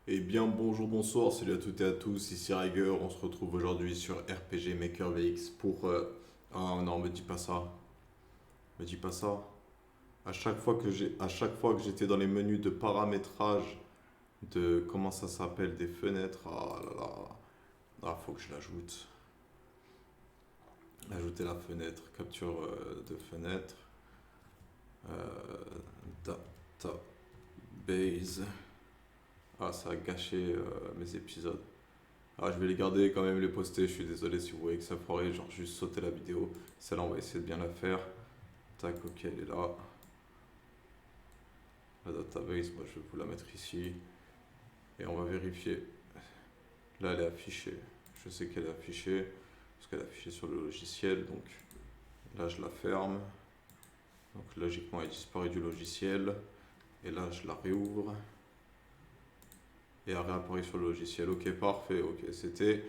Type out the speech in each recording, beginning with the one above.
Eh bien bonjour, bonsoir, salut à toutes et à tous, ici Riger, on se retrouve aujourd'hui sur RPG Maker VX pour... Ah non, me dis pas ça, me dis pas ça. À chaque fois que j'étais dans les menus de paramétrage de... Comment ça s'appelle? Des fenêtres, ah là là. Ah, faut que je l'ajoute. Ajouter la fenêtre, capture de fenêtre, database. Ah, ça a gâché mes épisodes. Ah, je vais les garder quand même, les poster. Je suis désolé si vous voyez que ça foirait, genre juste sauter la vidéo. Celle-là, on va essayer de bien la faire. Tac, ok, elle est là. La database, moi je vais vous la mettre ici. Et on va vérifier. Là, elle est affichée. Je sais qu'elle est affichée. Parce qu'elle est affichée sur le logiciel. Donc là, je la ferme. Donc logiquement, elle disparaît du logiciel. Et là, je la réouvre. Et elle réapparaît sur le logiciel. Ok, parfait. Ok, c'était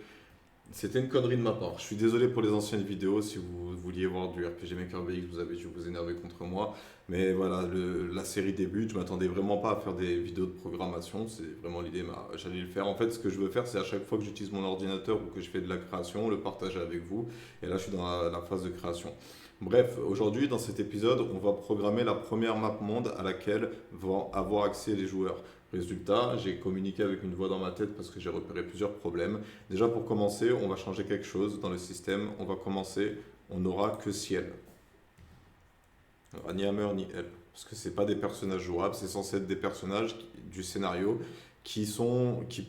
une connerie de ma part. Je suis désolé pour les anciennes vidéos. Si vous vouliez voir du RPG Maker VX, vous avez dû vous énerver contre moi. Mais voilà, la série débute. Je m'attendais vraiment pas à faire des vidéos de programmation. C'est vraiment l'idée. J'allais le faire. En fait, ce que je veux faire, c'est à chaque fois que j'utilise mon ordinateur ou que je fais de la création, le partager avec vous. Et là, je suis dans la phase de création. Bref, aujourd'hui, dans cet épisode, on va programmer la première map monde à laquelle vont avoir accès les joueurs. Résultat, j'ai communiqué avec une voix dans ma tête parce que j'ai repéré plusieurs problèmes. Déjà pour commencer, on va changer quelque chose dans le système. On va commencer, on n'aura que ciel. Il n'y aura ni Hammer ni Elle. Parce que ce pas des personnages jouables, c'est censé être des personnages du scénario qui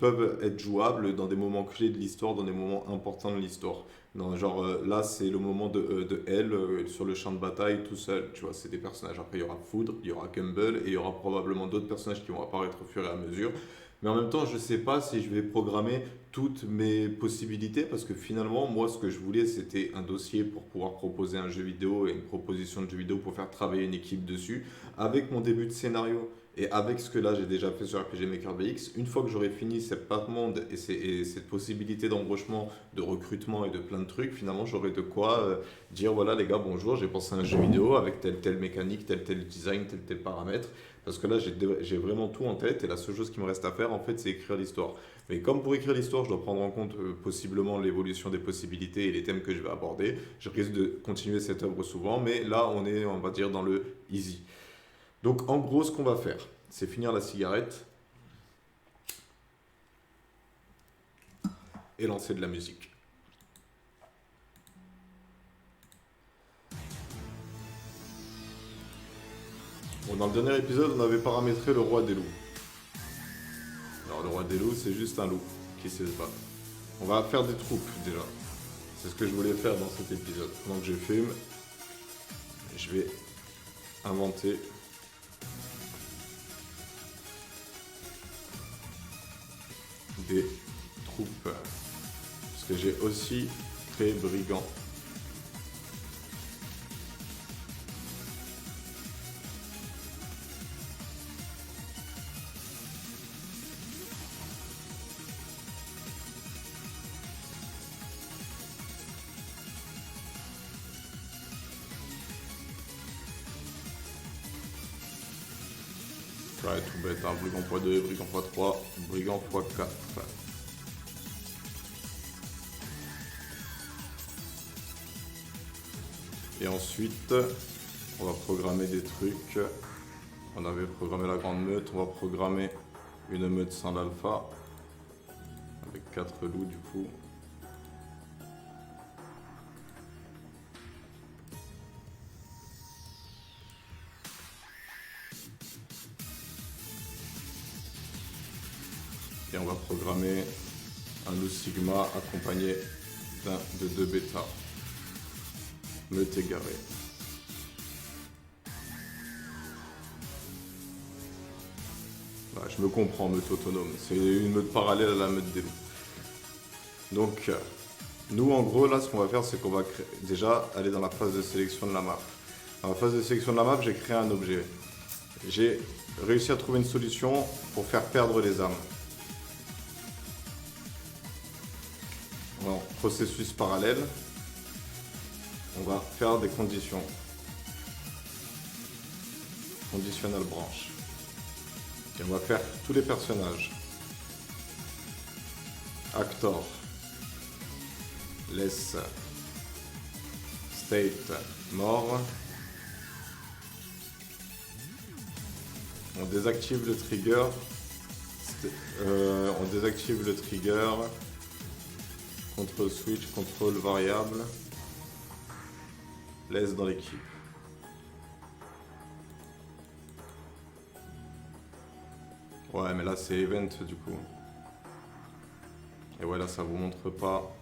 peuvent être jouables dans des moments clés de l'histoire, dans des moments importants de l'histoire. Non, genre là, c'est le moment de Elle sur le champ de bataille tout seul. Tu vois, c'est des personnages. Après, il y aura Foudre, il y aura Gumball et il y aura probablement d'autres personnages qui vont apparaître au fur et à mesure. Mais en même temps, je ne sais pas si je vais programmer toutes mes possibilités parce que finalement, moi, ce que je voulais, c'était un dossier pour pouvoir proposer un jeu vidéo et une proposition de jeu vidéo pour faire travailler une équipe dessus. Avec mon début de scénario et avec ce que là j'ai déjà fait sur RPG Maker BX, une fois que j'aurai fini cette patte monde et cette possibilité d'embauchement, de recrutement et de plein de trucs, finalement, j'aurai de quoi dire voilà, les gars, bonjour, j'ai pensé à un jeu vidéo avec telle mécanique, tel design, tel paramètre. Parce que là, j'ai vraiment tout en tête et la seule chose qui me reste à faire, en fait, c'est écrire l'histoire. Mais comme pour écrire l'histoire, je dois prendre en compte possiblement l'évolution des possibilités et les thèmes que je vais aborder, je risque de continuer cette œuvre souvent, mais là, on est, on va dire, dans le easy. Donc, en gros, ce qu'on va faire, c'est finir la cigarette et lancer de la musique. Bon, dans le dernier épisode, on avait paramétré le roi des loups. Alors, le roi des loups, c'est juste un loup qui sait se battre. On va faire des troupes déjà. C'est ce que je voulais faire dans cet épisode. Donc je filme, je vais inventer des troupes. Parce que j'ai aussi créé brigand. Ça va être tout bête, hein. Brigand x2, brigand x3, brigand x4. Et ensuite, on va programmer des trucs. On avait programmé la grande meute, on va programmer une meute sans l'alpha. Avec 4 loups du coup. Et on va programmer un loup sigma accompagné de 2 bêta. Meute égarée. Je me comprends, meute autonome. C'est une meute parallèle à la meute des loups. Donc, nous, en gros, là, ce qu'on va faire, c'est qu'on va déjà aller dans la phase de sélection de la map. Dans la phase de sélection de la map, j'ai créé un objet. J'ai réussi à trouver une solution pour faire perdre les âmes. En processus parallèle, on va faire des conditions. Conditional branch. Et on va faire tous les personnages. Actor. Less. State. Mort. On désactive le trigger. On désactive le trigger. Contrôle switch, contrôle variable. Laisse dans l'équipe. Ouais, mais là c'est event du coup. Et ouais, là ça vous montre pas.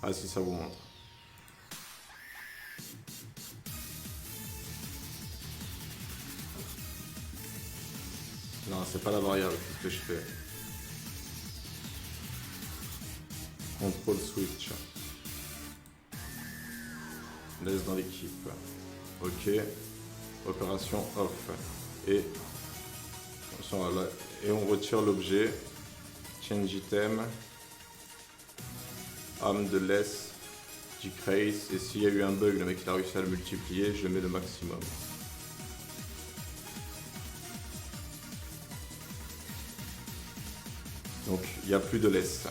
Ah si, ça vous montre. Non, c'est pas la variable, qu'est-ce que je fais? Contrôle switch. Laisse dans l'équipe. Ok. Opération off. Et on retire l'objet. Change item. Âme de less. Decrease. Et s'il y a eu un bug, le mec il a réussi à le multiplier, je mets le maximum. Donc il n'y a plus de less.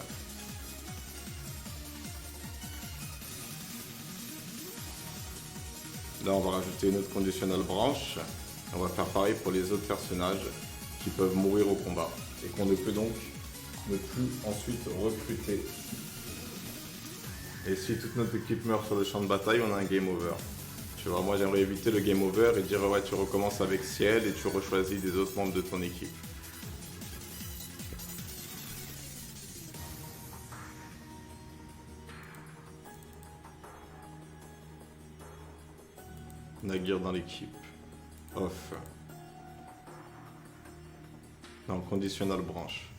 Là on va rajouter une autre conditional branch. On va faire pareil pour les autres personnages qui peuvent mourir au combat. Et qu'on ne peut donc ne plus ensuite recruter. Et si toute notre équipe meurt sur le champ de bataille, on a un game over. Tu vois, moi j'aimerais éviter le game over et dire ouais tu recommences avec Ciel et tu rechoisis des autres membres de ton équipe. Nagir dans l'équipe. Off. Non, conditional branch.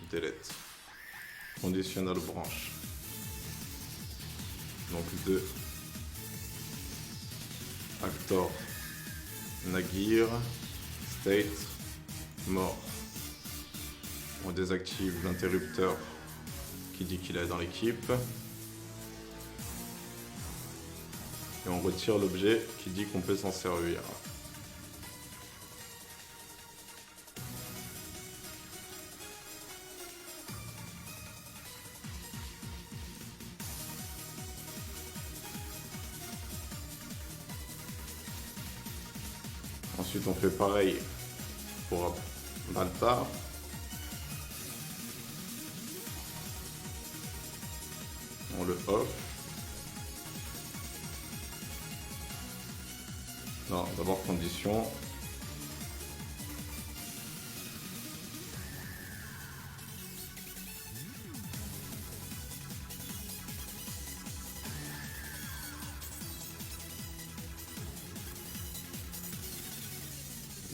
Delete. Conditional branch. Donc 2. Actor. Nagir. State. Mort. On désactive l'interrupteur qui dit qu'il est dans l'équipe. Et on retire l'objet qui dit qu'on peut s'en servir. Ensuite on fait pareil pour Baltar. On le off. Non, d'abord condition.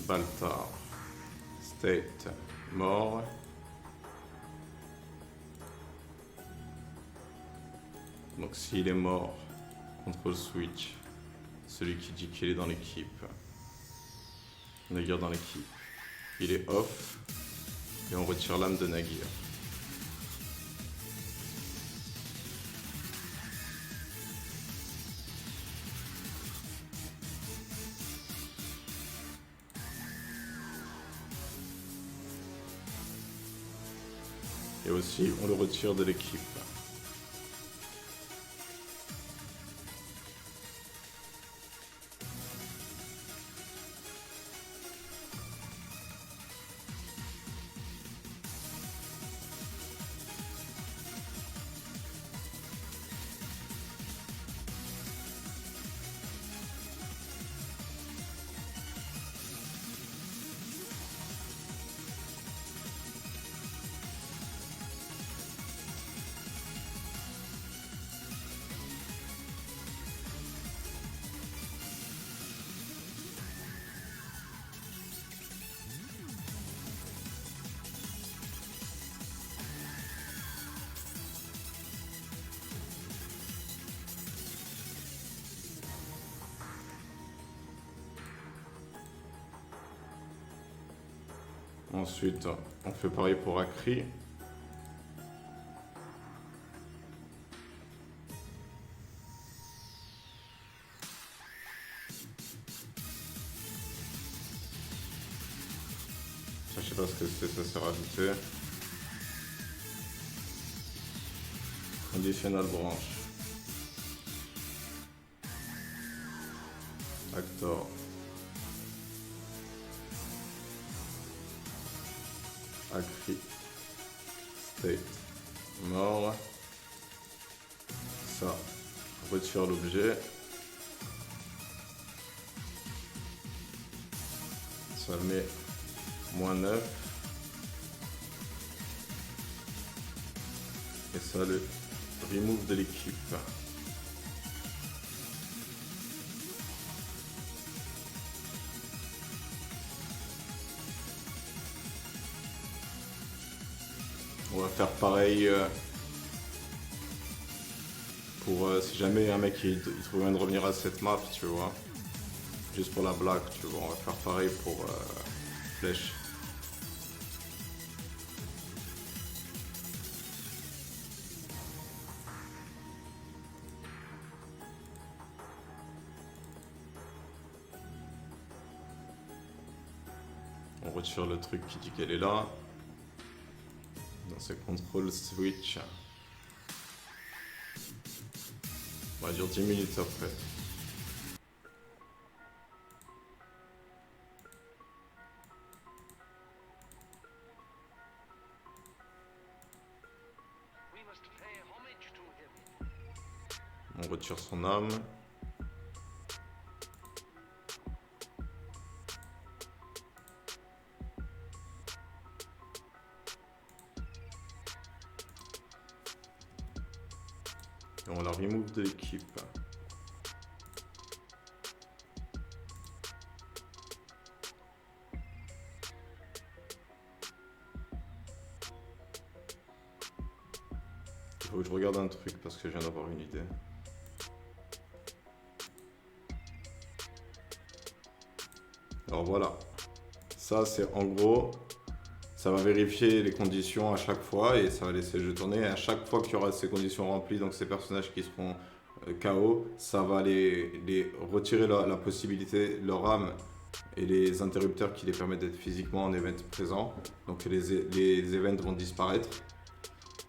Baltar. State. Mort. Donc s'il est mort, contrôle switch. Celui qui dit qu'il est dans l'équipe. Nagir dans l'équipe. Il est off. Et on retire l'âme de Nagir. Et aussi, on le retire de l'équipe. Ensuite, on fait pareil pour Akri. Ça, je sais pas ce que c'est, ça s'est rajouté. Conditional branch. Actor. Agree. State. Mort. Ça. Retire l'objet. Ça met -9. Et ça le remove de l'équipe. On va faire pareil pour si jamais un mec il trouve moyen de revenir à cette map, tu vois. Juste pour la blague, tu vois. On va faire pareil pour flèche. On retire le truc qui dit qu'elle est là. Dans ce contrôle switch. On va dire 10 minutes après. On retire son âme. Et on la remove de l'équipe. Il faut que je regarde un truc parce que je viens d'avoir une idée. Alors voilà, ça c'est en gros, ça va vérifier les conditions à chaque fois et ça va laisser le jeu tourner. Et à chaque fois qu'il y aura ces conditions remplies, donc ces personnages qui seront KO, ça va les retirer la possibilité, leur âme et les interrupteurs qui les permettent d'être physiquement en event présent. Donc les events vont disparaître.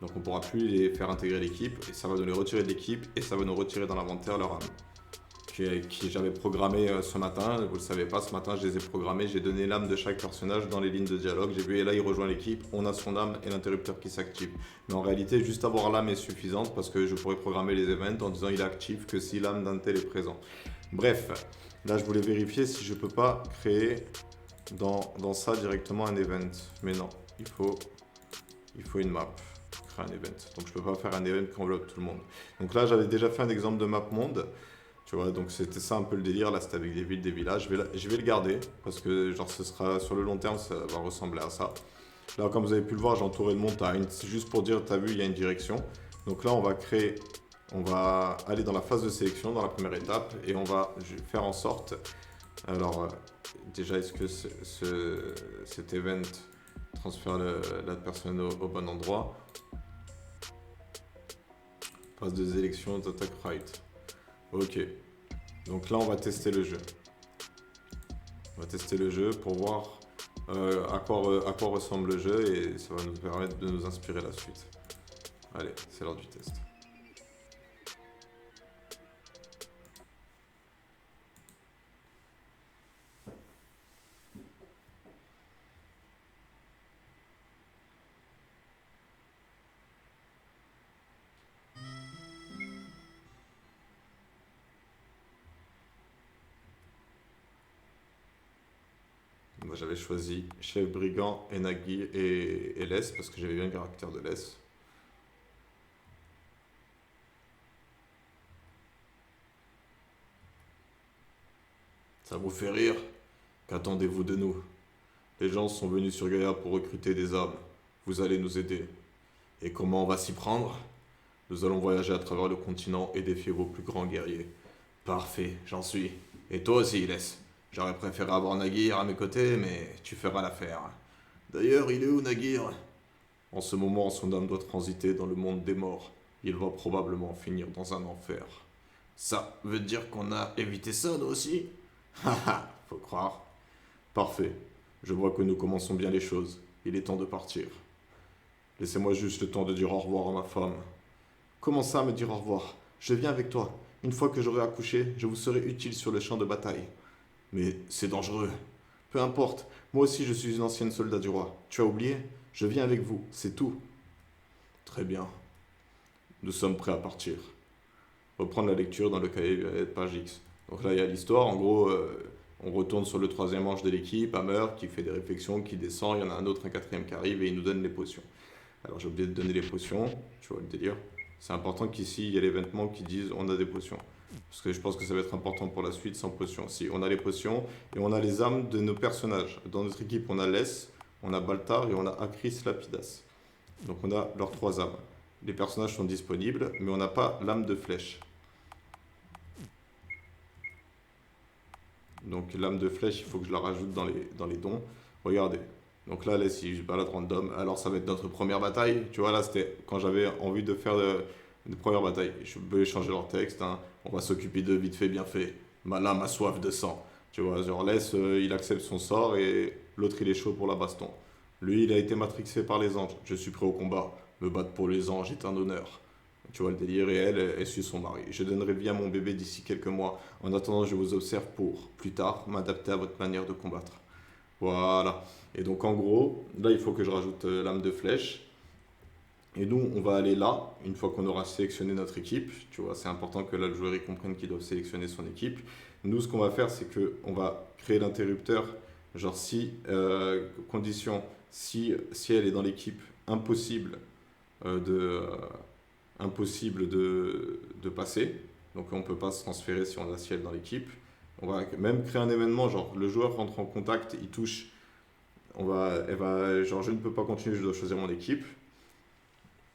Donc on ne pourra plus les faire intégrer l'équipe et ça va nous les retirer de l'équipe et ça va nous retirer dans l'inventaire leur âme. Qui j'avais programmé ce matin, vous le savez pas, ce matin je les ai programmés, j'ai donné l'âme de chaque personnage dans les lignes de dialogue, j'ai vu et là il rejoint l'équipe, on a son âme et l'interrupteur qui s'active. Mais en réalité juste avoir l'âme est suffisante parce que je pourrais programmer les events en disant il est actif que si l'âme d'un tel est présent. Bref, là je voulais vérifier si je peux pas créer dans ça directement un event, mais non, il faut une map pour créer un event, donc je peux pas faire un event qui enveloppe tout le monde. Donc là j'avais déjà fait un exemple de map monde. Tu vois, donc c'était ça un peu le délire, là c'était avec des villes, des villages, je vais le garder, parce que genre ce sera sur le long terme, ça va ressembler à ça. Là comme vous avez pu le voir, j'ai entouré de montagnes, c'est juste pour dire, t'as vu, il y a une direction. Donc là on va aller dans la phase de sélection, dans la première étape, et on va faire en sorte, alors déjà est-ce que cet event transfère la personne au bon endroit. Phase de sélection, d'attaque right. Ok, donc là on va tester le jeu. On va tester le jeu pour voir à quoi ressemble le jeu et ça va nous permettre de nous inspirer la suite. Allez, c'est l'heure du test. Moi j'avais choisi Chef Brigand, Enagi et Les parce que j'avais bien le caractère de Les. Ça vous fait rire? Qu'attendez-vous de nous? Les gens sont venus sur Gaïa pour recruter des âmes. Vous allez nous aider. Et comment on va s'y prendre? Nous allons voyager à travers le continent et défier vos plus grands guerriers. Parfait, j'en suis. Et toi aussi, Les. J'aurais préféré avoir Nagir à mes côtés, mais tu feras l'affaire. D'ailleurs, il est où Nagir? En ce moment, son âme doit transiter dans le monde des morts. Il va probablement finir dans un enfer. Ça veut dire qu'on a évité ça, nous aussi? Haha, faut croire. Parfait. Je vois que nous commençons bien les choses. Il est temps de partir. Laissez-moi juste le temps de dire au revoir à ma femme. Comment ça me dire au revoir? Je viens avec toi. Une fois que j'aurai accouché, je vous serai utile sur le champ de bataille. Mais c'est dangereux. Peu importe, moi aussi je suis une ancienne soldat du roi. Tu as oublié? Je viens avec vous, c'est tout. Très bien. Nous sommes prêts à partir. Reprendre la lecture dans le cahier page X. Donc là, il y a l'histoire. En gros, on retourne sur le troisième manche de l'équipe, Hammer, qui fait des réflexions, qui descend. Il y en a un autre, un quatrième qui arrive et il nous donne les potions. Alors j'ai oublié de donner les potions, tu vois le délire. C'est important qu'ici, il y ait l'événement qui dise on a des potions. Parce que je pense que ça va être important pour la suite sans potions. Si on a les potions et on a les armes de nos personnages. Dans notre équipe, on a Les, on a Baltar et on a Akris Lapidas. Donc on a leurs trois âmes. Les personnages sont disponibles, mais on n'a pas l'âme de flèche. Donc l'âme de flèche, il faut que je la rajoute dans les dons. Regardez. Donc là, si je balade random, alors ça va être notre première bataille. Tu vois, là, c'était quand j'avais envie de faire une première bataille. Je peux changer leur texte. Hein. On va s'occuper d'eux vite fait, bien fait. Ma lame a soif de sang. Tu vois, genre laisse, il accepte son sort et l'autre, il est chaud pour la baston. Lui, il a été matrixé par les anges. Je suis prêt au combat. Me battre pour les anges est un honneur. Tu vois le délire et elle suit son mari. Je donnerai vie à mon bébé d'ici quelques mois. En attendant, je vous observe pour, plus tard, m'adapter à votre manière de combattre. Voilà. Et donc en gros, là il faut que je rajoute l'âme de flèche. Et nous, on va aller là, une fois qu'on aura sélectionné notre équipe. Tu vois, c'est important que là le joueur il comprenne qu'il doit sélectionner son équipe. Nous, ce qu'on va faire, c'est qu'on va créer l'interrupteur. Genre si, condition, si elle est dans l'équipe, impossible euh, de, euh, impossible de passer. Donc on ne peut pas se transférer si on a ciel dans l'équipe. On va même créer un événement, genre le joueur rentre en contact, il touche. Genre je ne peux pas continuer, je dois choisir mon équipe.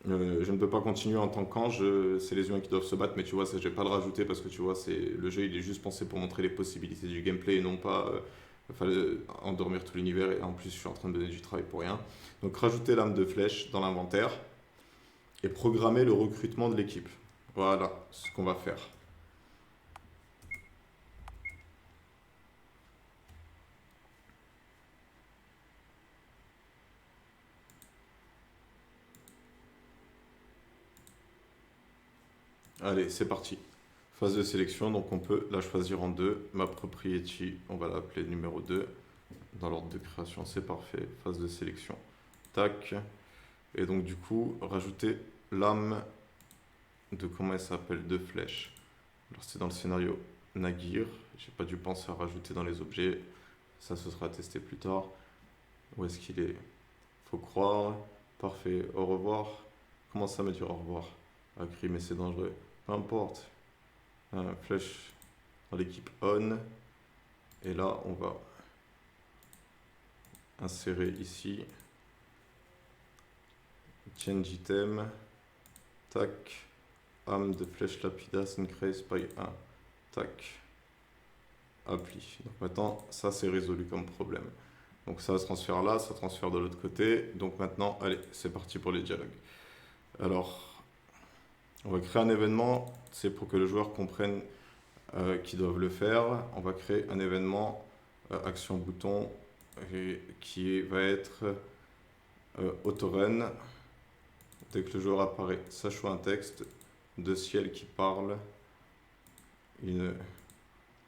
Je ne peux pas continuer en tant qu'ange, c'est les humains qui doivent se battre, mais tu vois, ça je vais pas le rajouter parce que tu vois, le jeu il est juste pensé pour montrer les possibilités du gameplay et non pas endormir tout l'univers. Et en plus, je suis en train de donner du travail pour rien. Donc rajouter l'âme de flèche dans l'inventaire et programmer le recrutement de l'équipe. Voilà ce qu'on va faire. Allez, c'est parti. Phase de sélection, donc on peut la choisir en deux. Ma propriété, on va l'appeler numéro 2. Dans l'ordre de création, c'est parfait. Phase de sélection. Tac. Et donc du coup, rajouter l'âme de comment elle s'appelle, de flèche. Alors c'est dans le scénario Nagir. J'ai pas dû penser à rajouter dans les objets. Ça, ce sera testé plus tard. Où est-ce qu'il est? Faut croire. Parfait. Au revoir. Comment ça me dire au revoir? Ah, cri, mais c'est dangereux. Peu importe. Flèche dans l'équipe on. Et là, on va insérer ici. Change item. Tac. Âme de flèche lapidas increase by 1. Tac. Appli. Donc maintenant, ça c'est résolu comme problème. Donc ça se transfère là, ça transfère de l'autre côté. Donc maintenant, allez, c'est parti pour les dialogues. Alors, on va créer un événement, c'est pour que le joueur comprenne qu'ils doivent le faire. On va créer un événement, action bouton, qui va être autorun. Dès que le joueur apparaît, ça choisit un texte de ciel qui parle. Nous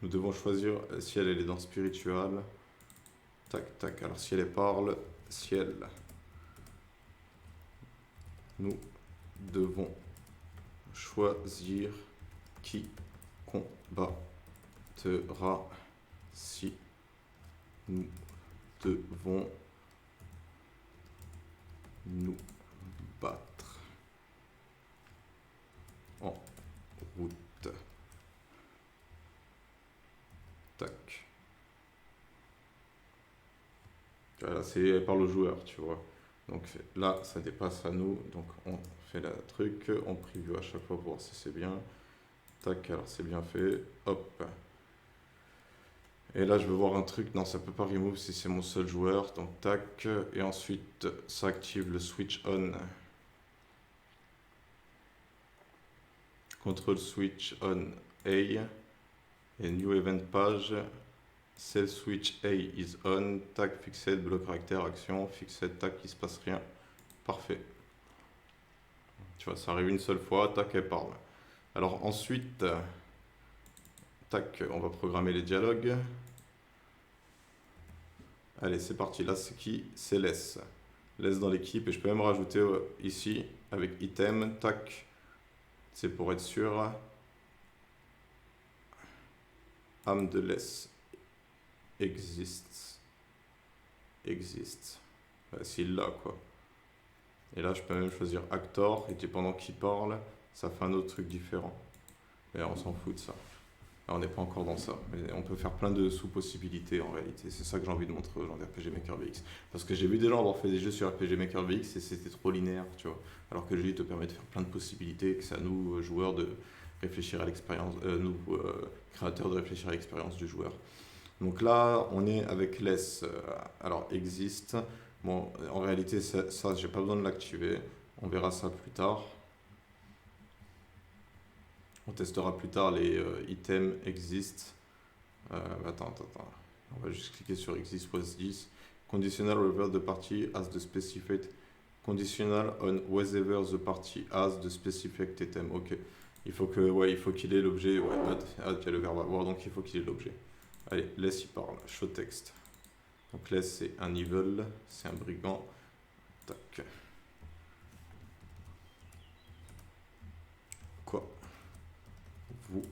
devons choisir si elle est dans spiritual. Tac, tac. Alors si elle parle, ciel. Nous devons choisir qui combattra si nous devons nous battre en route. Tac. Voilà, c'est par le joueur, tu vois. Donc là, ça dépasse à nous. Donc on fait le truc, on preview à chaque fois pour voir si c'est bien. Tac, alors c'est bien fait. Hop. Et là, je veux voir un truc. Non, ça peut pas remove si c'est mon seul joueur. Donc tac. Et ensuite, ça active le switch on. Control switch on A. Et new event page. Cell switch A is on. Tac, fixed, bloc caractère, action. Fixed, tac, il se passe rien. Parfait. Tu vois, ça arrive une seule fois, tac, elle parle. Alors ensuite, tac, on va programmer les dialogues. Allez, c'est parti. Là, c'est qui? C'est Les. Les dans l'équipe. Et je peux même rajouter ici, avec item, tac. C'est pour être sûr. Âme de Les exists. S'il l'a, quoi. Et là, je peux même choisir actor. Et pendant qu'il parle, ça fait un autre truc différent. Mais on s'en fout de ça. Là, on n'est pas encore dans ça. Mais on peut faire plein de sous-possibilités en réalité. C'est ça que j'ai envie de montrer aux gens d'RPG Maker VX. Parce que j'ai vu des gens avoir fait des jeux sur RPG Maker VX et c'était trop linéaire, tu vois. Alors que le jeu te permet de faire plein de possibilités, que c'est à nous, joueurs, de réfléchir à l'expérience, créateurs, de réfléchir à l'expérience du joueur. Donc là, on est avec Les. Alors, existe. Bon, en réalité, ça j'ai pas besoin de l'activer. On verra ça plus tard. On testera plus tard les items exist. Attends. On va juste cliquer sur exist was 10. Conditional whether the party has the specified. Conditional on whether the party has the specified item. Ok. Il faut qu'il ait l'objet. Ouais, add, il y a le verbe avoir, donc il faut qu'il ait l'objet. Allez, laisse y parle. Show text. Donc laisse, c'est un evil, c'est un brigand. Tac. Quoi? Vous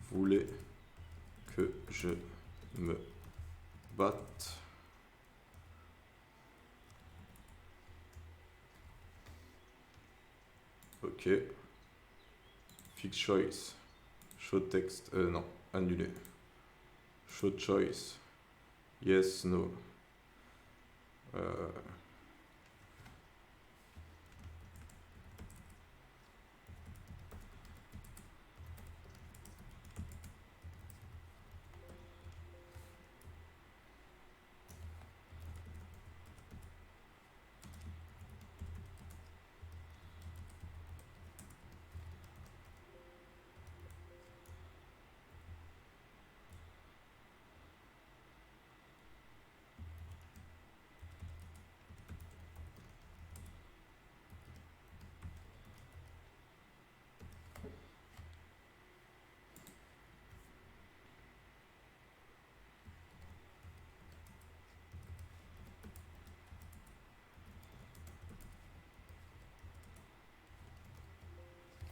voulez que je me batte? Ok. Fix choice. Show text. Non, annulé. Show choice. Yes, no.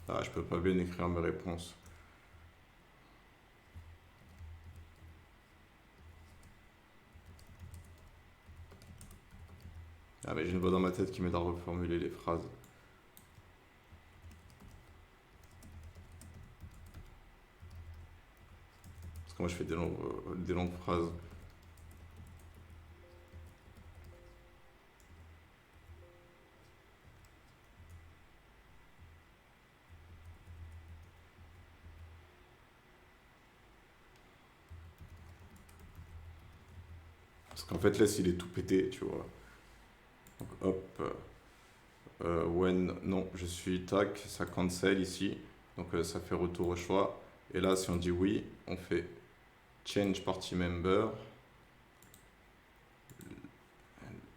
Ah, je peux pas bien écrire mes réponses. Ah, mais j'ai une voix dans ma tête qui m'aide à reformuler les phrases. Parce que moi, je fais des longues phrases. Parce qu'en fait, là, s'il est tout pété, tu vois. Donc, hop. When, non, je suis tac, ça cancel ici. Donc, ça fait retour au choix. Et là, si on dit oui, on fait change party member.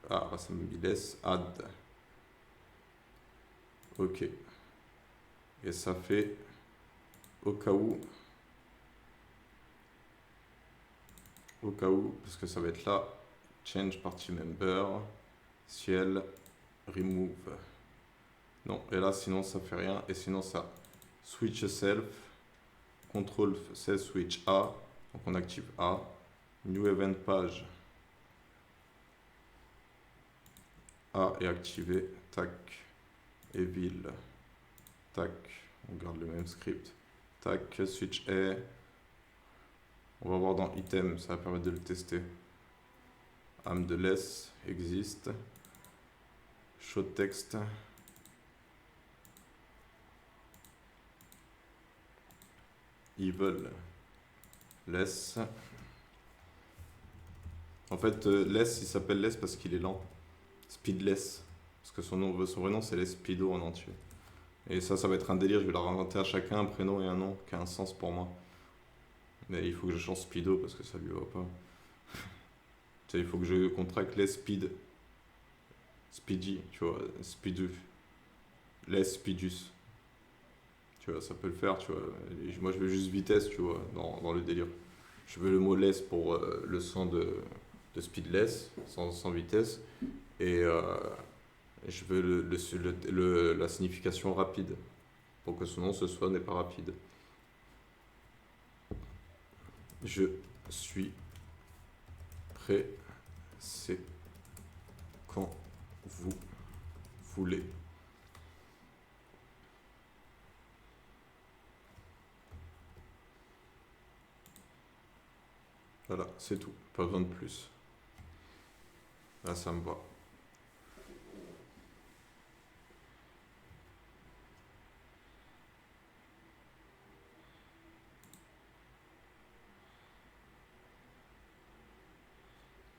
Ah, ça me laisse add. Ok. Et ça fait au cas où, parce que ça va être là, change party member, ciel, remove. Non, et là, sinon, ça fait rien. Et sinon, ça switch self, control self switch A. Donc, on active A. New event page. A est activé. Tac. Evil. Tac. On garde le même script. Tac. Switch A. On va voir dans item, ça va permettre de le tester. Âme de less existe. Show text. Evil. Less. En fait, Less, il s'appelle Less parce qu'il est lent. Speedless. Parce que son vrai nom, c'est Les Speedo en entier. Et ça va être un délire. Je vais leur inventer à chacun un prénom et un nom qui a un sens pour moi. Mais il faut que je change Speedo parce que ça lui va pas. Tu sais, il faut que je contracte Les Speed. Speedy, tu vois. Speedu. laisse speedus. Tu vois, ça peut le faire, tu vois. Et moi, je veux juste vitesse, tu vois, dans le délire. Je veux le mot less pour le son de speedless, sans vitesse. Et je veux la signification rapide, pour que son nom ce soit n'est pas rapide. Je suis prêt, c'est quand vous voulez. Voilà, c'est tout, pas besoin de plus. Là, ça me va.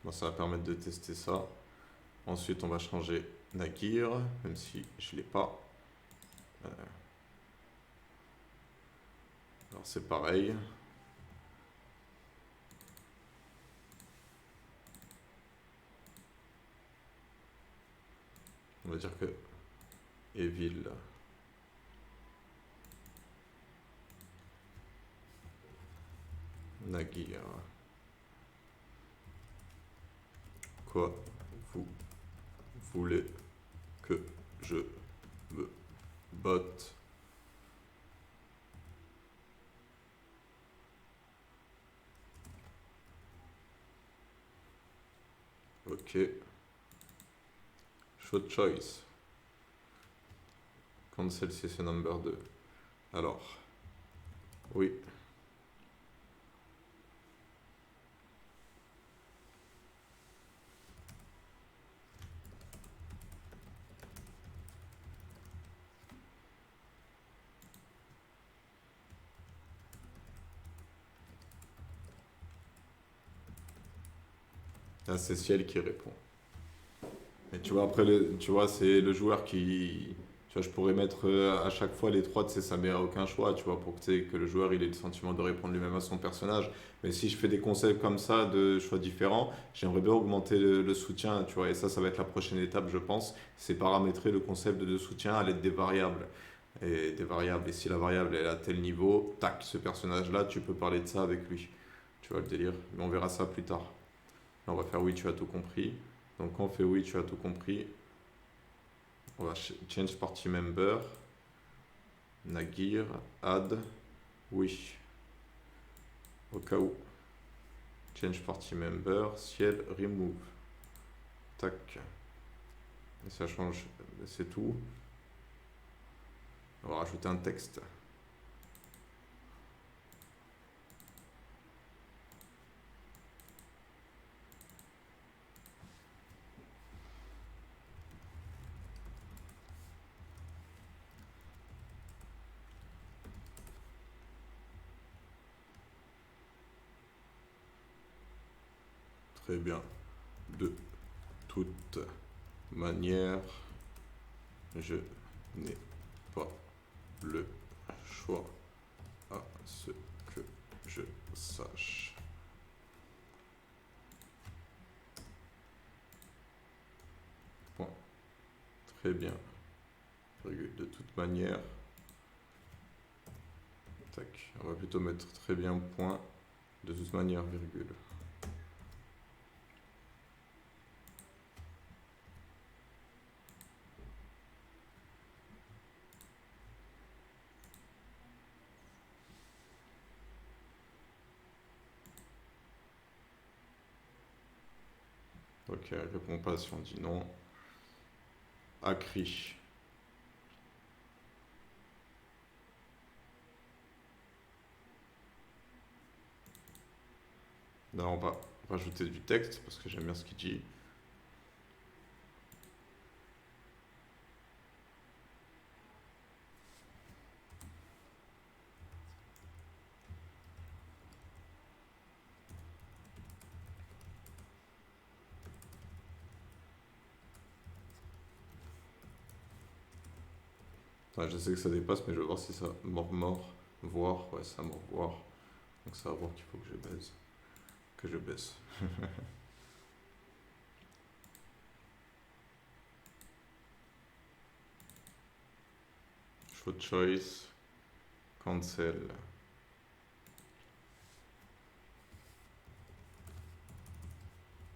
Bon, ça va permettre de tester ça. Ensuite, on va changer Nagir, même si je ne l'ai pas. Alors, c'est pareil. On va dire que Evil Nagir. Quoi vous voulez que je me botte? Ok. Show choice. Cancel session number 2. Alors. Oui. Là, c'est Ciel qui répond. Et tu vois, après, tu vois, c'est le joueur qui. Tu vois, je pourrais mettre à chaque fois les trois, tu sais, ça ne met aucun choix, tu vois, pour que, tu sais, que le joueur il ait le sentiment de répondre lui-même à son personnage. Mais si je fais des concepts comme ça, de choix différents, j'aimerais bien augmenter le soutien, tu vois, et ça va être la prochaine étape, je pense, c'est paramétrer le concept de soutien à l'aide des variables. Et des variables, et si la variable elle est à tel niveau, tac, ce personnage-là, tu peux parler de ça avec lui. Tu vois le délire, mais on verra ça plus tard. Là, on va faire oui, tu as tout compris. Donc quand on fait oui, tu as tout compris, on va change party member, Nagir, add, oui. Au cas où. Change party member, ciel, remove. Tac. Et ça change, c'est tout. On va rajouter un texte. Très bien. De toute manière, je n'ai pas le choix à ce que je sache. Point. Très bien. Virgule. De toute manière. Tac. On va plutôt mettre très bien point. De toute manière, virgule. Ok, elle répond pas si on dit non. Acri. Là, on va rajouter du texte parce que j'aime bien ce qu'il dit. Enfin, je sais que ça dépasse, mais je vais voir si ça mort, voir, ouais, ça mort, voir. Donc ça va voir qu'il faut que je baise. Que je baisse. Show choice. Cancel.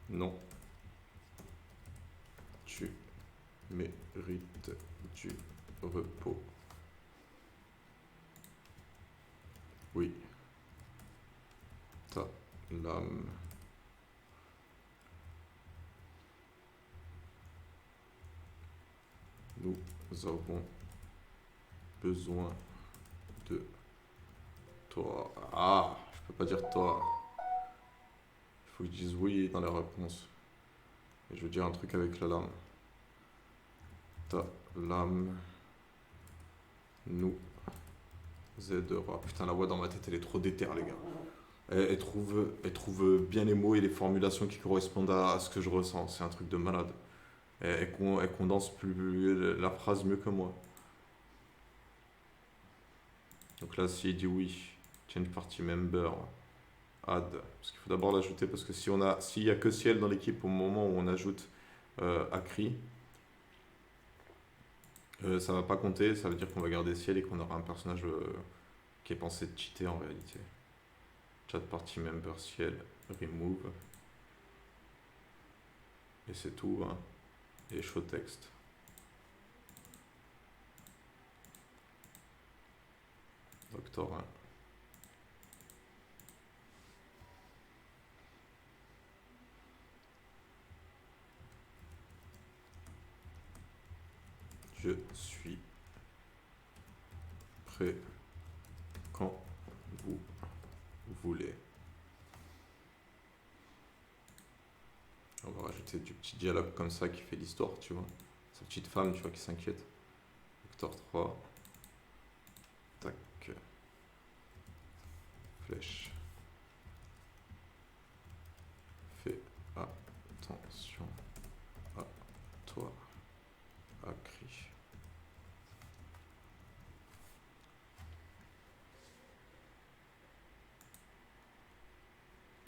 Non. Tu mérites du repos. Oui. Ta l'âme. Nous avons besoin de toi. Ah, je peux pas dire toi. Il faut que je dise oui dans la réponse. Et je veux dire un truc avec la lame. Ta lame nous aidera. Putain, la voix dans ma tête, elle est trop déter, les gars. Elle trouve bien les mots et les formulations qui correspondent à ce que je ressens. C'est un truc de malade. Elle condense la phrase mieux que moi. Donc là, s'il dit oui, change party member, add. Parce qu'il faut d'abord l'ajouter parce que s'il y a que ciel dans l'équipe au moment où on ajoute Akri, ça va pas compter. Ça veut dire qu'on va garder ciel et qu'on aura un personnage qui est pensé de cheater en réalité. Chat party member ciel, remove. Et c'est tout. Hein. Et show text. Doctorin. Je suis prêt quand vous voulez. On va rajouter du petit dialogue comme ça qui fait l'histoire, tu vois. Sa petite femme, tu vois, qui s'inquiète. Vector 3. Tac. Flèche. Fais attention à toi. Akri.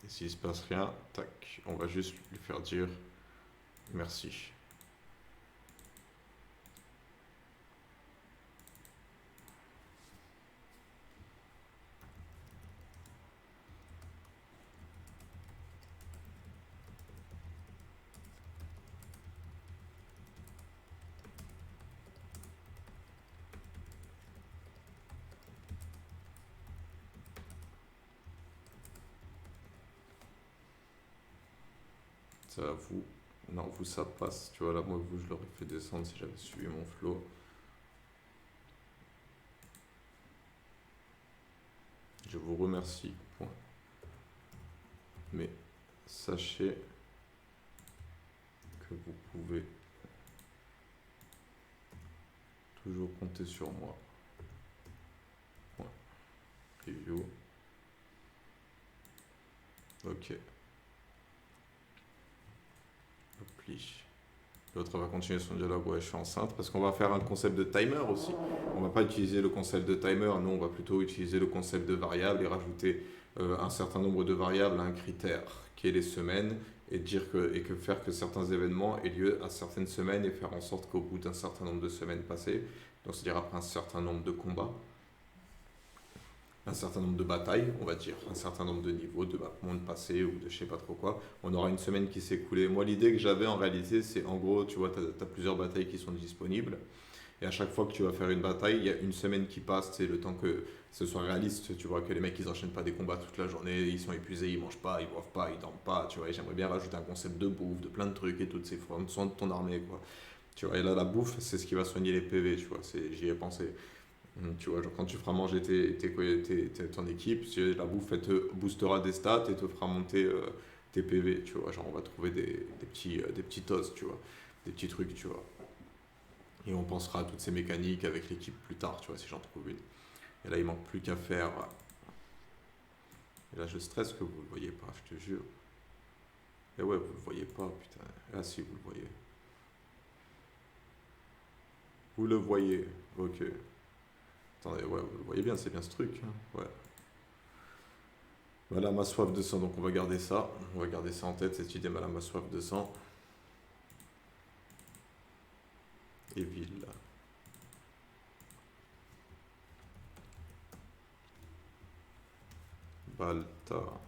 Et s'il se passe rien, tac, on va juste lui faire dire merci. Ça, vous, non, vous, ça passe. Tu vois, là, moi, vous, je l'aurais fait descendre si j'avais suivi mon flow. Je vous remercie. Point. Mais sachez que vous pouvez toujours compter sur moi. Point. Review. Ok. Appli. L'autre va continuer son dialogue. Ouais, je suis enceinte parce qu'on va faire un concept de timer aussi. On va pas utiliser le concept de timer. Nous, on va plutôt utiliser le concept de variable et rajouter un certain nombre de variables à un critère qui est les semaines et faire que certains événements aient lieu à certaines semaines et faire en sorte qu'au bout d'un certain nombre de semaines passées, donc c'est-à-dire après un certain nombre de un certain nombre de batailles, on va dire, un certain nombre de niveaux, de monde passé ou de je sais pas trop quoi, on aura une semaine qui s'est écoulée. Moi, l'idée que j'avais en réalité, c'est en gros, tu vois, tu as plusieurs batailles qui sont disponibles. Et à chaque fois que tu vas faire une bataille, il y a une semaine qui passe, c'est le temps que ce soit réaliste, tu vois, que les mecs ils enchaînent pas des combats toute la journée, ils sont épuisés, ils mangent pas, ils boivent pas, ils dorment pas, tu vois. Et j'aimerais bien rajouter un concept de bouffe, de plein de trucs et toutes ces formes, soin de ton armée, quoi. Tu vois, et là, la bouffe, c'est ce qui va soigner les PV, tu vois, j'y ai pensé. Tu vois, genre quand tu feras manger ton équipe, la bouffe elle te boostera des stats et te fera monter tes PV, tu vois. Genre on va trouver des petits os, tu vois, des petits trucs, tu vois. Et on pensera à toutes ces mécaniques avec l'équipe plus tard, tu vois, si j'en trouve une. Et là il manque plus qu'à faire. Et là je stresse que vous le voyez pas, je te jure. Et ouais, vous le voyez pas, putain. Ah si, vous le voyez. Vous le voyez, ok. Attendez, ouais, vous le voyez bien, c'est bien ce truc. Hein. Ouais. Voilà ma soif de sang, donc on va garder ça. On va garder ça en tête, cette idée, voilà ma soif de sang. Et ville. Baltar.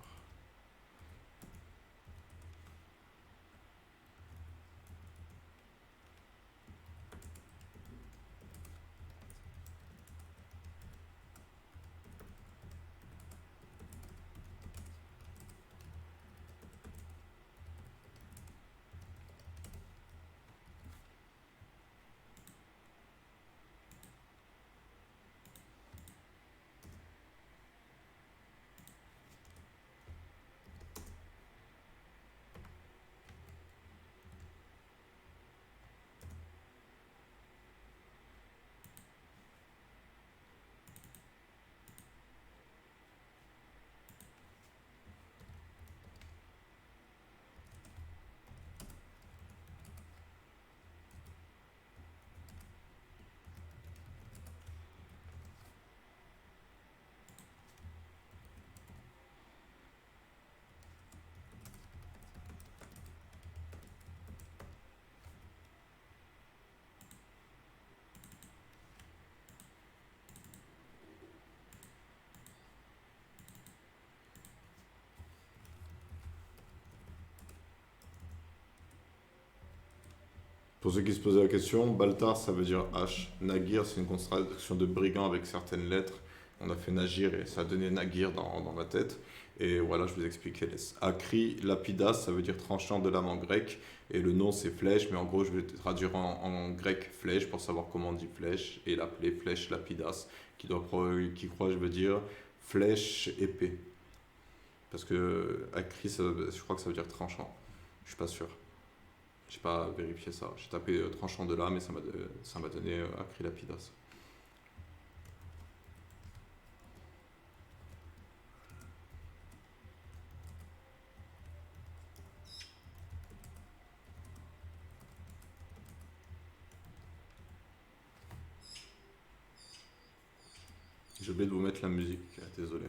Pour ceux qui se posaient la question, Baltar ça veut dire hache. Nagir c'est une contraction de brigand avec certaines lettres. On a fait Nagir et ça a donné Nagir dans ma tête. Et voilà, je vous expliquais. Akri, lapidas, ça veut dire tranchant de lame en grec. Et le nom c'est flèche, mais en gros je vais traduire en grec flèche pour savoir comment on dit flèche. Et l'appeler flèche lapidas, qui croit, je veux dire flèche épée. Parce que Akri, je crois que ça veut dire tranchant. Je suis pas sûr. J'ai pas vérifié ça. J'ai tapé tranchant de lame et ça m'a donné Akri lapidas. J'ai oublié de vous mettre la musique, désolé.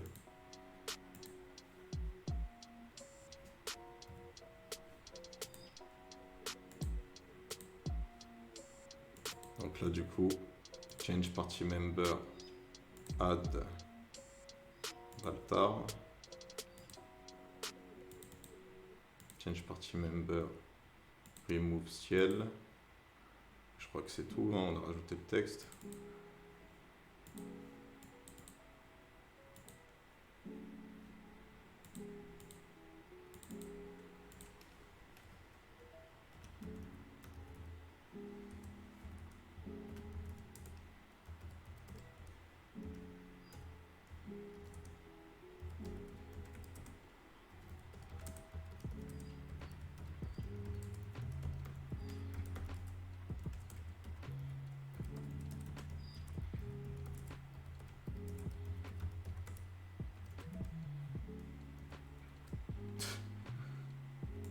Donc là du coup, change party member, add Baltar. Change party member, remove ciel. Je crois que c'est tout, hein, on a rajouté le texte.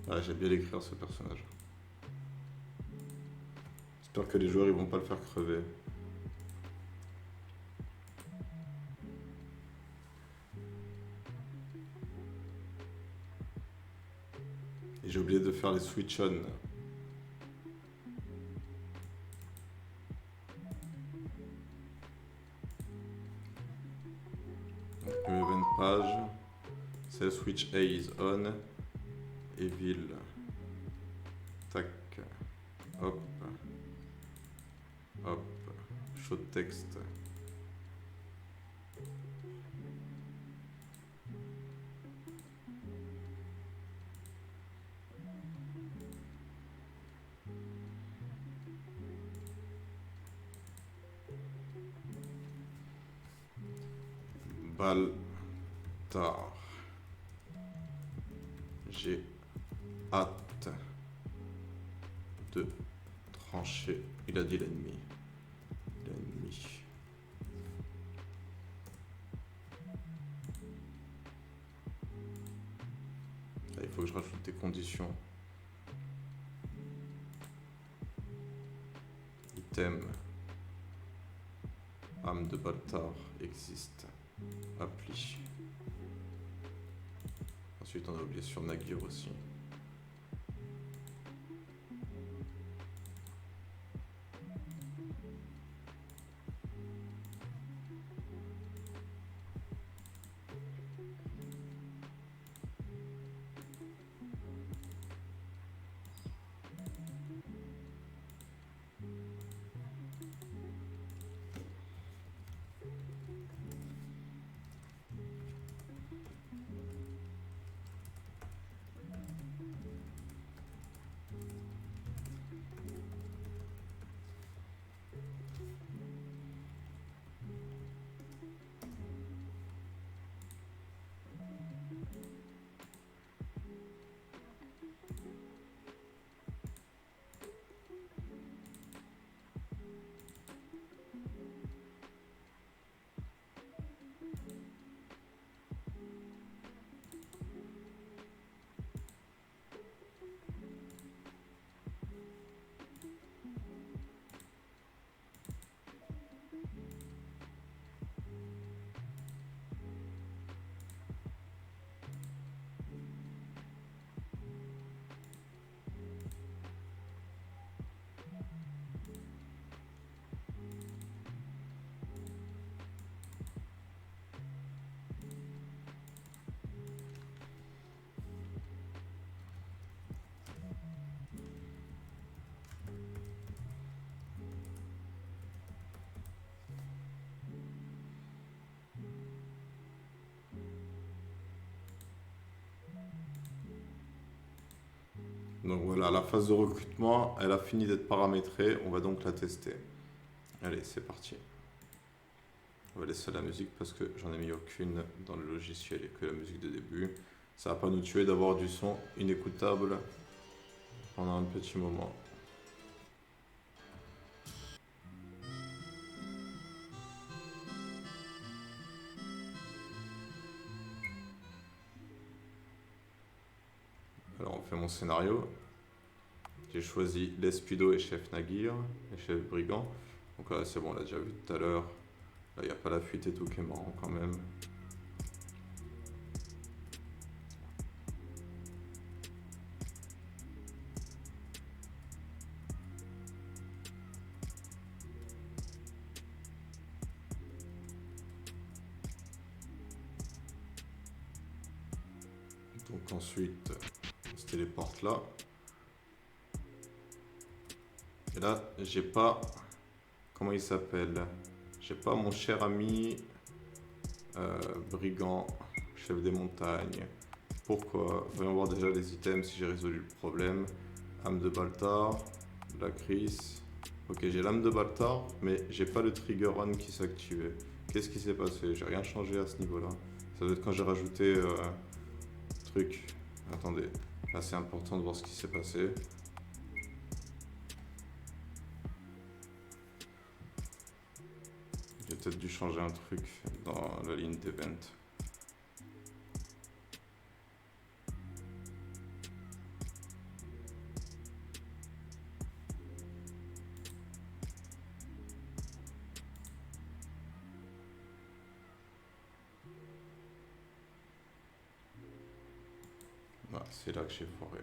Ah, j'ai bien l'écrire ce personnage. J'espère que les joueurs ils vont pas le faire crever. Et j'ai oublié de faire les switch on. Donc, new event page. C'est switch A is on. Evil. Tac. Hop. Hop. Show text. Baltar. J'ai hâte de trancher. Il a dit l'ennemi. L'ennemi. Là, il faut que je rajoute des conditions. Item. Âme de Baltar existe. Appli. Ensuite, on a oublié sur Nagir aussi. Donc voilà, la phase de recrutement, elle a fini d'être paramétrée. On va donc la tester. Allez, c'est parti. On va laisser la musique parce que j'en ai mis aucune dans le logiciel et que la musique de début. Ça va pas nous tuer d'avoir du son inécoutable pendant un petit moment. Alors on fait mon scénario. J'ai choisi l'Espido et Chef Nagir, et Chef Brigand. Donc là c'est bon, on l'a déjà vu tout à l'heure. Là il n'y a pas la fuite et tout qui est marrant quand même. Donc ensuite, on se téléporte là. Et là, j'ai pas... Comment il s'appelle? J'ai pas mon cher ami brigand, chef des montagnes. Pourquoi? Voyons voir déjà les items si j'ai résolu le problème. Âme de Baltar, la crise. Ok, j'ai l'âme de Baltar, mais j'ai pas le trigger on qui s'est activé. Qu'est-ce qui s'est passé? J'ai rien changé à ce niveau-là. Ça doit être quand j'ai rajouté truc. Attendez, là c'est important de voir ce qui s'est passé. J'ai peut-être dû changer un truc dans la ligne d'event. Ah, c'est là que j'ai foiré.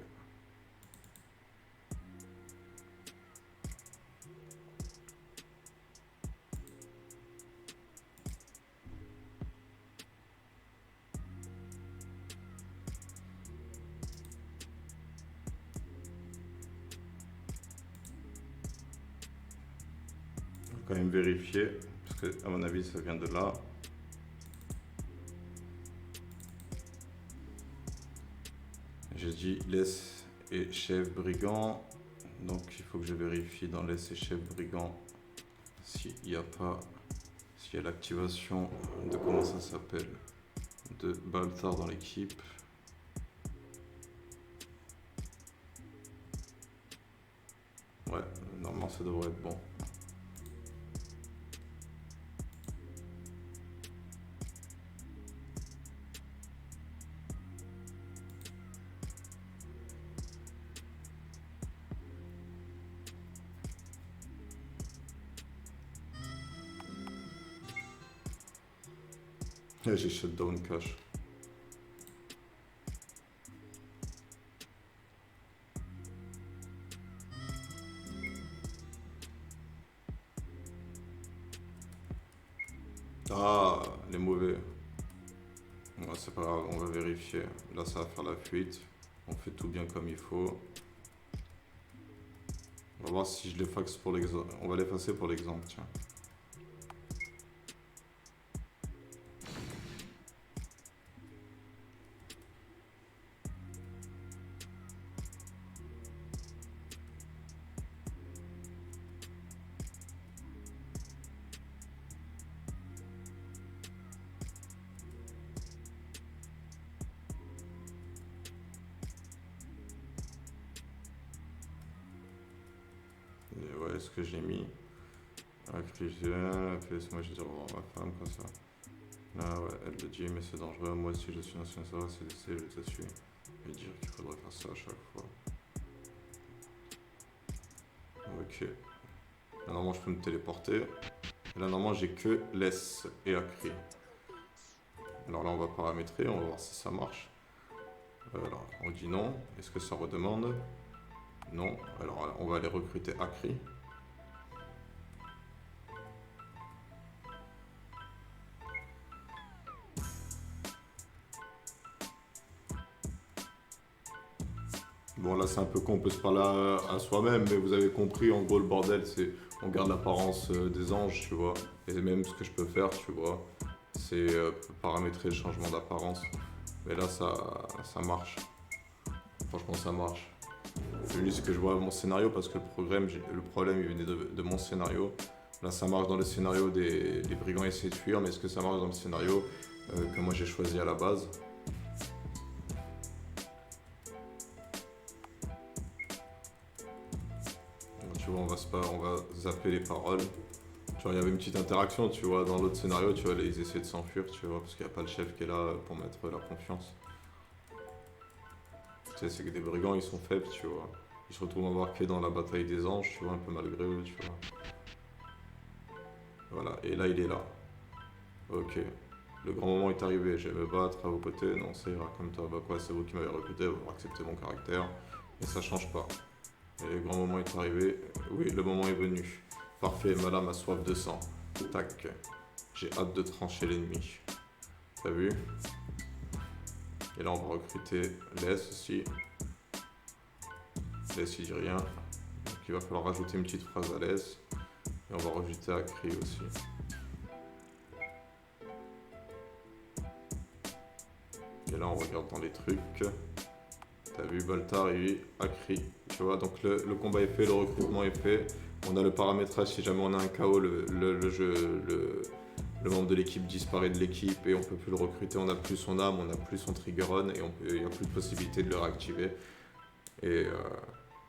Quand même vérifier, parce que à mon avis ça vient de là. J'ai dit laisse et chef brigand, donc il faut que je vérifie dans laisse et chef brigand s'il n'y a pas, s'il y a l'activation de comment ça s'appelle, de Baltar dans l'équipe. Ouais, normalement ça devrait être bon. Là, j'ai shutdown cache. Ah, les mauvais. Ouais, c'est pas grave, on va vérifier. Là, ça va faire la fuite. On fait tout bien comme il faut. On va voir si je l'efface pour l'exemple. On va l'effacer pour l'exemple, tiens. Et ouais, ce que j'ai mis. Laisse-moi je dis au revoir à ma femme comme ça. Là, ouais, elle le dit, mais c'est dangereux. Moi aussi, je suis ancien savoir, c'est laisser, je te suis. Et dire qu'il faudrait faire ça à chaque fois. Ok. Là, normalement, je peux me téléporter. Et là, normalement, j'ai que laisse et Akri. Alors là, on va paramétrer, on va voir si ça marche. Alors, on dit non. Est-ce que ça redemande? Non. Alors, on va aller recruter Akri. Bon, là, c'est un peu con, on peut se parler à soi-même, mais vous avez compris, en gros, le bordel, c'est on garde l'apparence des anges, tu vois. Et même ce que je peux faire, tu vois, c'est paramétrer le changement d'apparence. Mais là, ça marche. Franchement, ça marche. Juste que je vois mon scénario parce que le problème il venait de mon scénario. Là, ça marche dans le scénario des brigands essaient de fuir, mais est-ce que ça marche dans le scénario que moi j'ai choisi à la base? Donc, tu vois, on va zapper les paroles. Tu vois, il y avait une petite interaction, tu vois, dans l'autre scénario, tu vois, ils essaient de s'enfuir, tu vois, parce qu'il n'y a pas le chef qui est là pour mettre la confiance. Tu sais, c'est que des brigands, ils sont faibles, tu vois. Ils se retrouvent embarqués dans la bataille des anges, tu vois, un peu malgré eux, tu vois. Voilà, et là, il est là. Ok. Le grand moment est arrivé, je vais me battre à vos côtés, non, ça ira comme toi. Bah quoi, c'est vous qui m'avez recruté, vous acceptez mon caractère, et ça change pas. Et le grand moment est arrivé, oui, le moment est venu. Parfait, madame a soif de sang. Tac. J'ai hâte de trancher l'ennemi. T'as vu? Et là, on va recruter Les aussi. Les, il dit rien. Donc, il va falloir rajouter une petite phrase à Les. Et on va rajouter Akri aussi. Et là, on regarde dans les trucs. T'as vu, Baltar et lui, Akri. Tu vois, donc le combat est fait, le recrutement est fait. On a le paramétrage si jamais on a un KO, le membre de l'équipe disparaît de l'équipe et on peut plus le recruter, on n'a plus son âme, on n'a plus son trigger on et il n'y a plus de possibilité de le réactiver. Et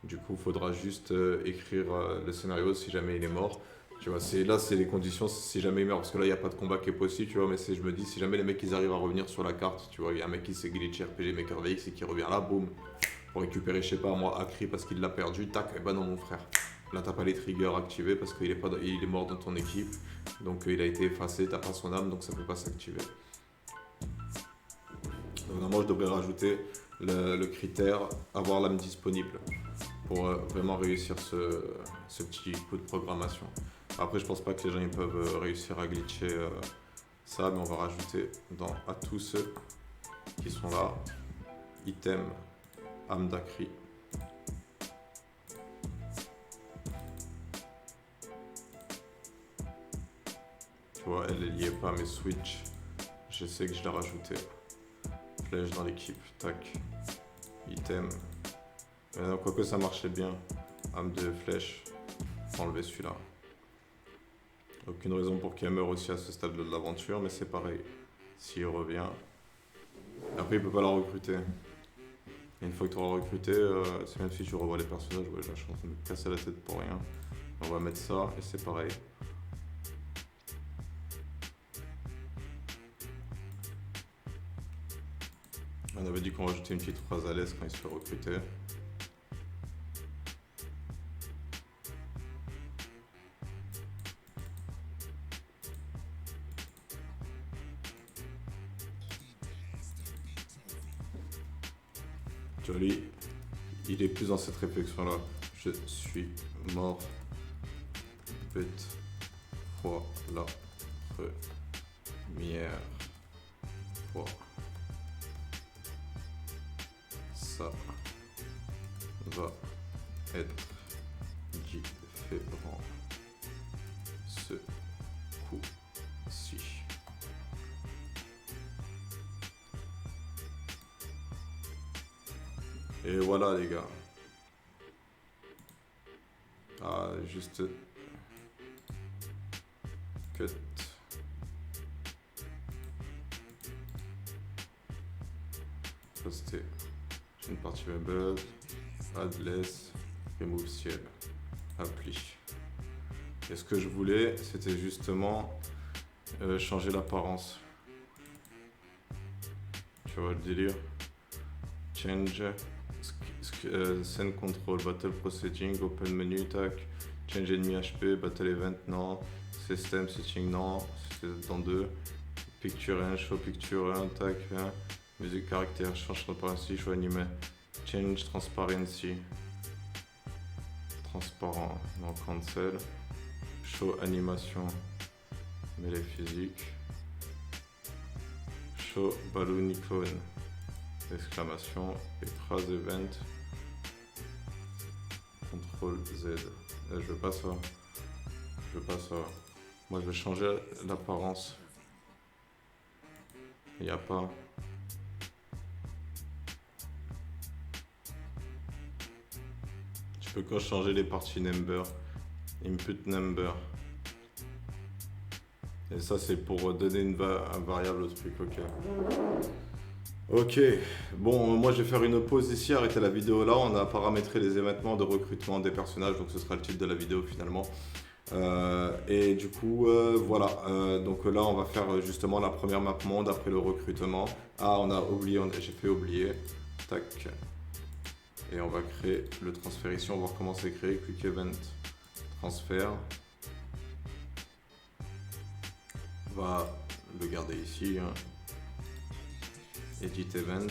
du coup, il faudra juste écrire le scénario si jamais il est mort. Tu vois, là, c'est les conditions si jamais il meurt, parce que là, il n'y a pas de combat qui est possible, tu vois, mais je me dis, si jamais les mecs, ils arrivent à revenir sur la carte, tu vois, il y a un mec qui s'est glitché RPG Maker VX et qui revient là, boum, pour récupérer, je sais pas, moi, Akri parce qu'il l'a perdu, tac, et bah non, mon frère. Là, t'as pas les triggers activés parce qu'il est mort dans ton équipe, donc il a été effacé, t'as pas son âme, donc ça peut pas s'activer. Donc normalement, je devrais rajouter le critère avoir l'âme disponible pour vraiment réussir ce petit coup de programmation. Après, je pense pas que les gens ils peuvent réussir à glitcher ça, mais on va rajouter à tous ceux qui sont là, item âme d'Akri. Tu vois, elle n'y est pas, mais switch, je sais que je l'ai rajouté. Flèche dans l'équipe, tac, item. Quoique ça marchait bien, âme de flèche, faut enlever celui-là. Aucune raison pour qu'il meure aussi à ce stade de l'aventure, mais c'est pareil. S'il revient, après il peut pas la recruter. Et une fois que tu auras recruté, c'est même si tu revois les personnages, ouais, là je suis en train de me casser la tête pour rien. On va mettre ça et c'est pareil. On avait dit qu'on rajoutait une petite phrase à l'aise quand il se fait recruter. Tu vois, lui, il est plus dans cette réflexion-là. Je suis mort. Bête. Fois la première fois. Ça va être différent ce coup-ci. Et voilà les gars. Ah, juste cut. Poster. J'ai une partie meuble. Add less. Remove ciel. Appli. Et ce que je voulais, c'était justement changer l'apparence. Tu vois le délire? Change. Scene control, battle proceeding, open menu, tac. Change enemy HP, battle event, non. System setting, non. C'est dans 2. Picture 1, show picture 1, tac. Hein. Musique caractère, change transparency, choix animé. Change transparency. Transparent, non, cancel. Show animation, mêlée physique. Show balloon icon. Exclamation, et phrase event. CTRL Z. Je veux pas ça. Je veux pas ça. Moi je vais changer l'apparence. Il n'y a pas. peux quand changer les parties number, input number. Et ça c'est pour donner un variable au truc, ok. Ok, bon moi je vais faire une pause ici, arrêter la vidéo là, on a paramétré les événements de recrutement des personnages, donc ce sera le titre de la vidéo finalement. Et du coup, voilà, donc là on va faire justement la première map monde après le recrutement. Ah, on a oublié, j'ai fait oublier, tac. Et on va créer le transfert ici, on va voir comment c'est créé, quick event, transfert. On va le garder ici, hein. Edit event,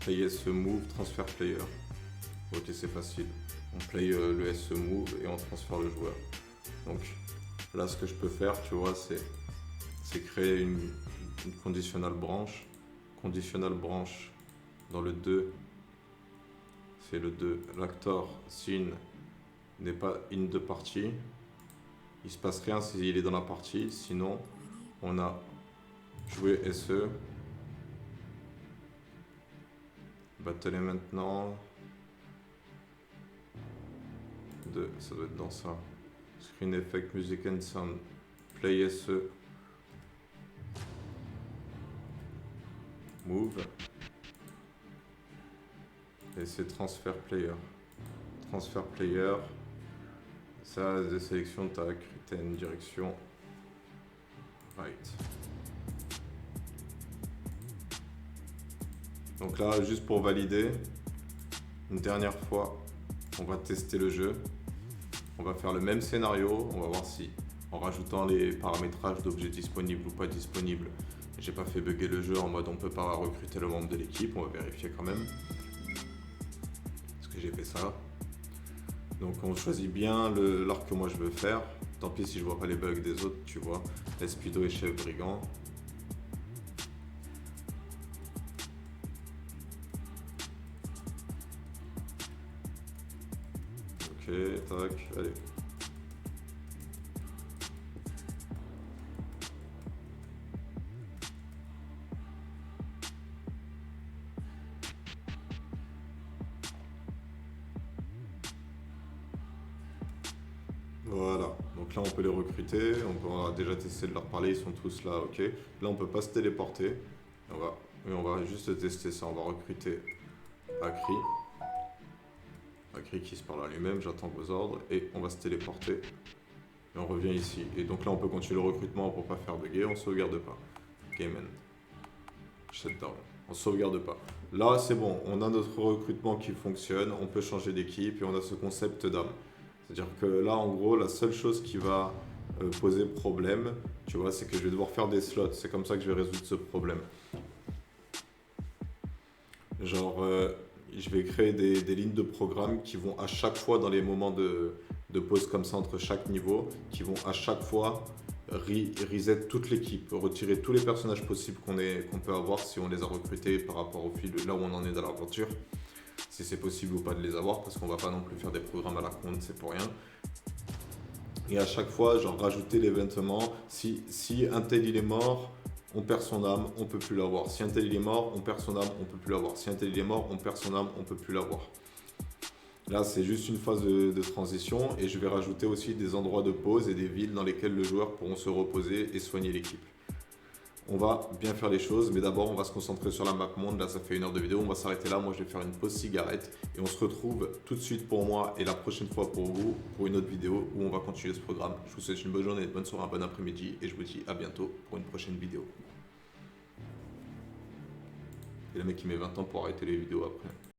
play SE move, transfert player. Ok, c'est facile. On play le SE move et on transfère le joueur. Donc là, ce que je peux faire, tu vois, c'est créer une conditional branch. Conditional branch dans le 2, c'est le 2. L'actor sin n'est pas in de partie. Il se passe rien s'il est dans la partie. Sinon, on a joué SE. Battle est maintenant. Ça doit être dans ça. Screen effect, music and sound. Play SE. Move. Et c'est transfer player. Transfer player. Ça, des sélections, tac, retain, direction. Right. Donc là, juste pour valider, une dernière fois, on va tester le jeu. On va faire le même scénario. On va voir si, en rajoutant les paramétrages d'objets disponibles ou pas disponibles, j'ai pas fait bugger le jeu en mode on peut pas recruter le membre de l'équipe. On va vérifier quand même. Est-ce que j'ai fait ça? Donc on choisit bien l'arc que moi je veux faire. Tant pis si je vois pas les bugs des autres, tu vois. Espido et chef brigand. Ok, tac, allez. Voilà, donc là on peut les recruter, on va déjà tester de leur parler, ils sont tous là, ok. Là on peut pas se téléporter, on va juste tester ça, on va recruter Akri. Akri qui se parle à lui-même, j'attends vos ordres, et on va se téléporter. Et on revient ici. Et donc là on peut continuer le recrutement pour pas faire bugger, on sauvegarde pas. Game end. Shutdown. On sauvegarde pas. Là c'est bon, on a notre recrutement qui fonctionne, on peut changer d'équipe et on a ce concept d'âme. C'est-à-dire que là, en gros, la seule chose qui va poser problème, tu vois, c'est que je vais devoir faire des slots. C'est comme ça que je vais résoudre ce problème. Genre, je vais créer des lignes de programme qui vont à chaque fois, dans les moments de pause comme ça entre chaque niveau, qui vont à chaque fois reset toute l'équipe, retirer tous les personnages possibles qu'on peut avoir si on les a recrutés par rapport au fil là où on en est dans l'aventure. Si c'est possible ou pas de les avoir, parce qu'on va pas non plus faire des programmes à la con, c'est pour rien. Et à chaque fois, genre rajouter l'événement, si un tel il est mort, on perd son âme, on peut plus l'avoir. Si un tel il est mort, on perd son âme, on peut plus l'avoir. Si un tel il est mort, on perd son âme, on peut plus l'avoir. Là, c'est juste une phase de transition et je vais rajouter aussi des endroits de pause et des villes dans lesquelles le joueur pourront se reposer et soigner l'équipe. On va bien faire les choses, mais d'abord on va se concentrer sur la map monde. Là ça fait 1 heure de vidéo, on va s'arrêter là. Moi je vais faire une pause cigarette et on se retrouve tout de suite pour moi et la prochaine fois pour vous pour une autre vidéo où on va continuer ce programme. Je vous souhaite une bonne journée, une bonne soirée, un bon après-midi et je vous dis à bientôt pour une prochaine vidéo. Et le mec qui met 20 ans pour arrêter les vidéos après.